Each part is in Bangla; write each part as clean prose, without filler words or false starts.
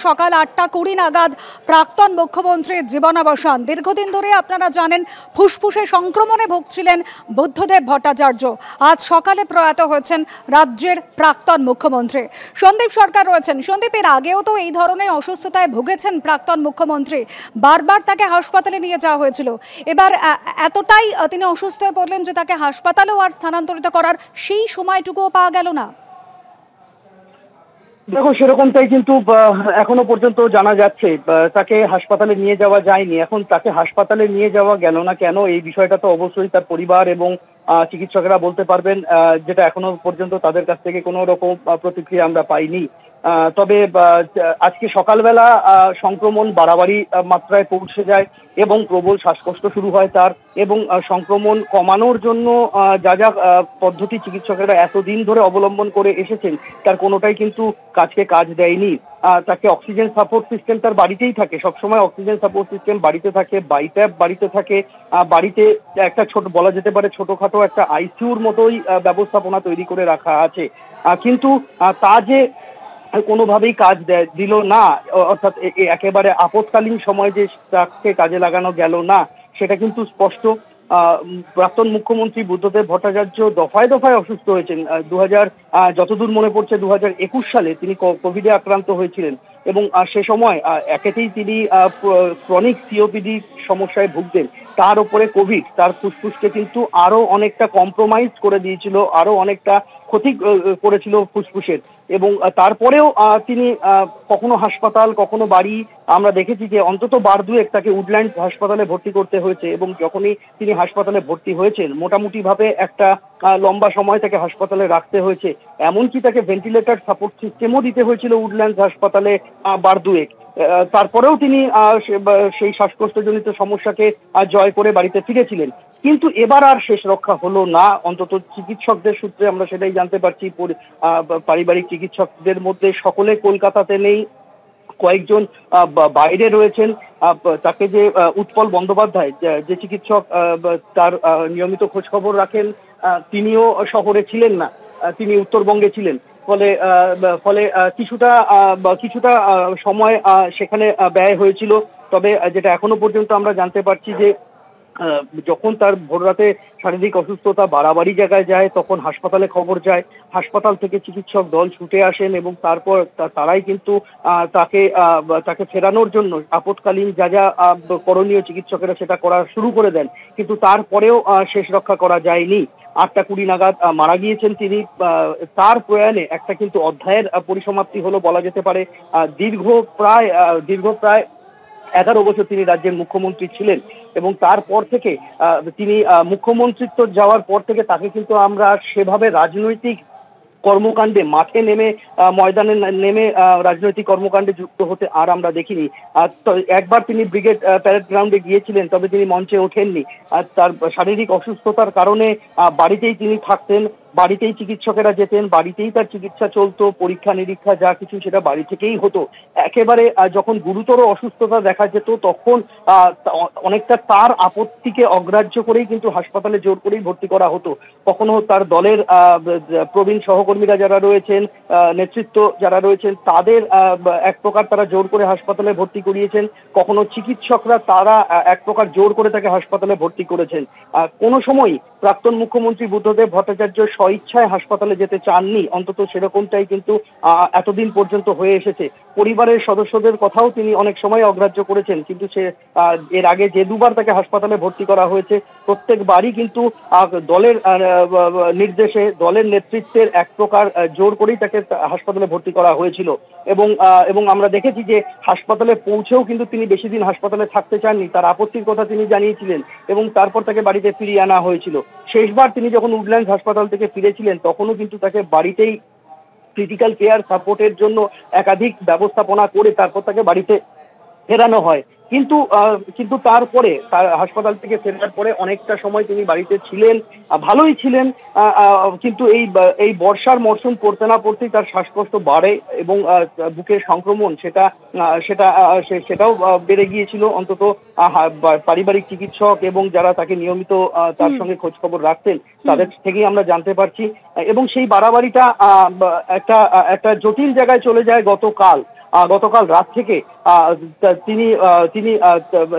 সকাল 8:20 নাগাদ প্রাক্তন মুখ্যমন্ত্রীর জীবনাবসান। দীর্ঘদিন ধরে আপনারা জানেন ফুসফুসে সংক্রমণে ভুগছিলেন বুদ্ধদেব ভট্টাচার্য। আজ সকালে প্রয়াত হয়েছেন রাজ্যের প্রাক্তন মুখ্যমন্ত্রী। সন্দীপ সরকার রয়েছেন। সন্দীপ, এর আগেও তো এই ধরনের অসুস্থতায় ভুগেছেন প্রাক্তন মুখ্যমন্ত্রী, বারবার তাকে হাসপাতালে নিয়ে যাওয়া হয়েছিল। এবার এতটাই তিনি অসুস্থ হয়ে পড়লেন যে তাকে হাসপাতালেও আর স্থানান্তরিত করার সেই সময়টুকুও পাওয়া গেল না। দেখো, সেরকমটাই কিন্তু এখনো পর্যন্ত জানা যাচ্ছে। তাকে হাসপাতালে নিয়ে যাওয়া যায়নি। এখন তাকে হাসপাতালে নিয়ে যাওয়া গেল না কেন, এই বিষয়টা তো অবশ্যই তার পরিবার এবং চিকিৎসকেরা বলতে পারবেন, যেটা এখনো পর্যন্ত তাদের কাছ থেকে কোনো রকম প্রতিক্রিয়া আমরা পাইনি। তবে আজকে সকালবেলা সংক্রমণ বাড়াবাড়ি মাত্রায় পৌঁছে যায় এবং প্রবল শ্বাসকষ্ট শুরু হয় তার, এবং সংক্রমণ কমানোর জন্য যা যা পদ্ধতি চিকিৎসকেরা এতদিন ধরে অবলম্বন করে এসেছেন তার কোনোটাই কিন্তু কাজ দেয়নি। তাকে অক্সিজেন সাপোর্ট সিস্টেম তার বাড়িতেই থাকে, সবসময় অক্সিজেন সাপোর্ট সিস্টেম বাড়িতে থাকে, বাইপ্যাপ বাড়িতে থাকে, বাড়িতে একটা ছোট বলা যেতে পারে ছোটখাটো একটা আইসিইউর মতোই ব্যবস্থাপনা তৈরি করে রাখা আছে। কিন্তু তা যে কোনোভাবেই কাজ দিল না, অর্থাৎ একেবারে আপৎকালীন সময় যে তাকে কাজে লাগানো গেল না, সেটা কিন্তু স্পষ্ট। প্রাক্তন মুখ্যমন্ত্রী বুদ্ধদেব ভট্টাচার্য দফায় দফায় অসুস্থ হয়েছেন। যতদূর মনে পড়ছে 2021 সালে তিনি কোভিডে আক্রান্ত হয়েছিলেন, এবং সে সময় একেতেই তিনি ক্রনিক সিওপিডি সমস্যায় ভুগতেন, তার উপরে কোভিড তার ফুসফুসকে কিন্তু আরো অনেকটা কম্প্রোমাইজ করে দিয়েছিল, আরো অনেকটা ক্ষতি করেছিল ফুসফুসের। এবং তারপরেও তিনি কখনো হাসপাতাল কখনো বাড়ি, আমরা দেখেছি যে অন্তত বার দুয়েক তাকে উডল্যান্ড হাসপাতালে ভর্তি করতে হয়েছে, এবং যখনই তিনি হাসপাতালে ভর্তি হয়েছেন মোটামুটি ভাবে একটা লম্বা সময় তাকে হাসপাতালে রাখতে হয়েছে। এমনকি তাকে ভেন্টিলেটর সাপোর্ট সিস্টেমও দিতে হয়েছিল উডল্যান্ড হাসপাতালে বার দুয়েক। তারপরেও তিনি সেই শ্বাসকষ্টজনিত সমস্যাকে জয় করে বাড়িতে ফিরেছিলেন। কিন্তু এবার আর শেষ রক্ষা হলো না, অন্তত চিকিৎসকদের সূত্রে আমরা সেটাই জানতে পারছি। পারিবারিক চিকিৎসকদের মধ্যে সকলে কলকাতাতে নেই, কয়েকজন বাইরে রয়েছেন। তাকে যে উৎপল বন্দ্যোপাধ্যায় যে চিকিৎসক তার নিয়মিত খোঁজ খবর রাখেন, তিনিও শহরে ছিলেন না, তিনি উত্তরবঙ্গে ছিলেন। ফলে কিছুটা সময় সেখানে ব্যয় হয়েছিল। তবে যেটা এখনো পর্যন্ত আমরা জানতে পারছি যে যখন তার ভোররাতে শারীরিক অসুস্থতা বাড়াবাড়ি জায়গায় যায়, তখন হাসপাতালে খবর যায়, হাসপাতাল থেকে চিকিৎসক দল ছুটে আসেন, এবং তারপর তারাই কিন্তু তাকে ফেরানোর জন্য আপৎকালীন যা যা করণীয় চিকিৎসকেরা সেটা করা শুরু করে দেন। কিন্তু তারপরেও শেষ রক্ষা করা যায়নি। 8:20 নাগাদ মারা গিয়েছেন তিনি। তার প্রয়াণে একটা কিন্তু অধ্যায়ের পরিসমাপ্তি হলো বলা যেতে পারে। দীর্ঘ প্রায় 11 বছর তিনি রাজ্যের মুখ্যমন্ত্রী ছিলেন, এবং তারপর থেকে তিনি মুখ্যমন্ত্রিত্ব যাওয়ার পর থেকে তাকে কিন্তু আমরা সেভাবে রাজনৈতিক কর্মকাণ্ডে মাঠে নেমে ময়দানে নেমে রাজনৈতিক কর্মকাণ্ডে যুক্ত হতে আর আমরা দেখিনি। একবার তিনি ব্রিগেড প্যারেড গ্রাউন্ডে গিয়েছিলেন, তবে তিনি মঞ্চে ওঠেননি। তার শারীরিক অসুস্থতার কারণে বাড়িতেই তিনি থাকতেন, বাড়িতেই চিকিৎসকেরা যেতেন, বাড়িতেই তার চিকিৎসা চলতো, পরীক্ষা নিরীক্ষা যা কিছু সেটা বাড়ি থেকেই হতো। একেবারে যখন গুরুতর অসুস্থতা দেখা যেত তখন অনেকটা তার আপত্তিকে অগ্রাহ্য করেই কিন্তু হাসপাতালে জোর করেই ভর্তি করা হতো। কখনো তার দলের প্রবীণ সহকর্মীরা যারা রয়েছেন, নেতৃত্ব যারা রয়েছেন, তাদের এক প্রকার তারা জোর করে হাসপাতালে ভর্তি করিয়েছেন, কখনো চিকিৎসকরা তারা এক প্রকার জোর করে তাকে হাসপাতালে ভর্তি করেছেন। কোনো সময়ই প্রাক্তন মুখ্যমন্ত্রী বুদ্ধদেব ভট্টাচার্য স্বইচ্ছায় হাসপাতালে যেতে চাননি, অন্তত সেরকমটাই কিন্তু এতদিন পর্যন্ত হয়ে এসেছে। পরিবারের সদস্যদের কথাও তিনি অনেক সময় অগ্রাহ্য করেছেন, কিন্তু সে এর আগে যে দুবার তাকে হাসপাতালে ভর্তি করা হয়েছে প্রত্যেকবারই কিন্তু দলের নির্দেশে, দলের নেতৃত্বের এক প্রকার জোর করেই তাকে হাসপাতালে ভর্তি করা হয়েছিল। এবং আমরা দেখেছি যে হাসপাতালে পৌঁছেও কিন্তু তিনি বেশি দিন হাসপাতালে থাকতে চাননি, তার আপত্তির কথা তিনি জানিয়েছিলেন, এবং তারপর তাকে বাড়িতে ফিরিয়ে আনা হয়েছিল। শেষবার তিনি যখন উডল্যান্ড হাসপাতাল থেকে ফিরেছিলেন তখনও কিন্তু তাকে বাড়িতেই ক্রিটিক্যাল কেয়ার সাপোর্টের জন্য একাধিক ব্যবস্থাপনা করে তারপর তাকে বাড়িতে ফেরানো হয়। কিন্তু তারপরে তার হাসপাতাল থেকে ফেরার পরে অনেকটা সময় তিনি বাড়িতে ছিলেন, ভালোই ছিলেন। কিন্তু এই বর্ষার মরশুম পড়তে না পড়তেই তার শ্বাসকষ্ট বাড়ে, এবং বুকের সংক্রমণ সেটাও বেড়ে গিয়েছিল। অন্তত পারিবারিক চিকিৎসক এবং যারা তাকে নিয়মিত তার সঙ্গে খোঁজ খবর রাখতেন তাদের থেকেই আমরা জানতে পারছি। এবং সেই বাড়াবাড়িটা একটা জটিল জায়গায় চলে যায় গতকাল। গতকাল রাত থেকে তিনি তিনি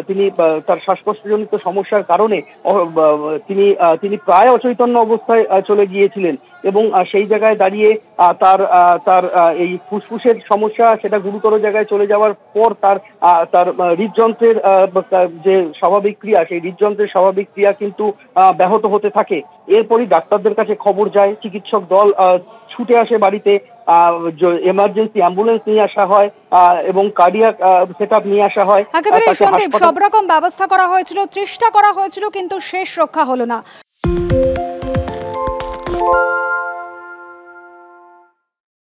তিনি তার শ্বাসকষ্টজনিত সমস্যার কারণে তিনি প্রায় অচৈতন্য অবস্থায় চলে গিয়েছিলেন এবং সেই জায়গায় দাঁড়িয়ে তার তার এই ফুসফুসের সমস্যা সেটা গুরুতর জায়গায় চলে যাওয়ার পর তার হৃদযন্ত্রের যে স্বাভাবিক ক্রিয়া, সেই হৃদযন্ত্রের স্বাভাবিক ক্রিয়া কিন্তু ব্যাহত হতে থাকে। এরপরই ডাক্তারদের কাছে খবর যায়, চিকিৎসক দল ছুটে আসে বাড়িতে, এমার্জেন্সি অ্যাম্বুলেন্স নিয়ে আসা হয় এবং কার্ডিয়াক সেটআপ নিয়ে আসা হয়। একেবারে সন্দীপ, সব রকম ব্যবস্থা করা হয়েছিল, চেষ্টা করা হয়েছিল, কিন্তু শেষ রক্ষা হলো না।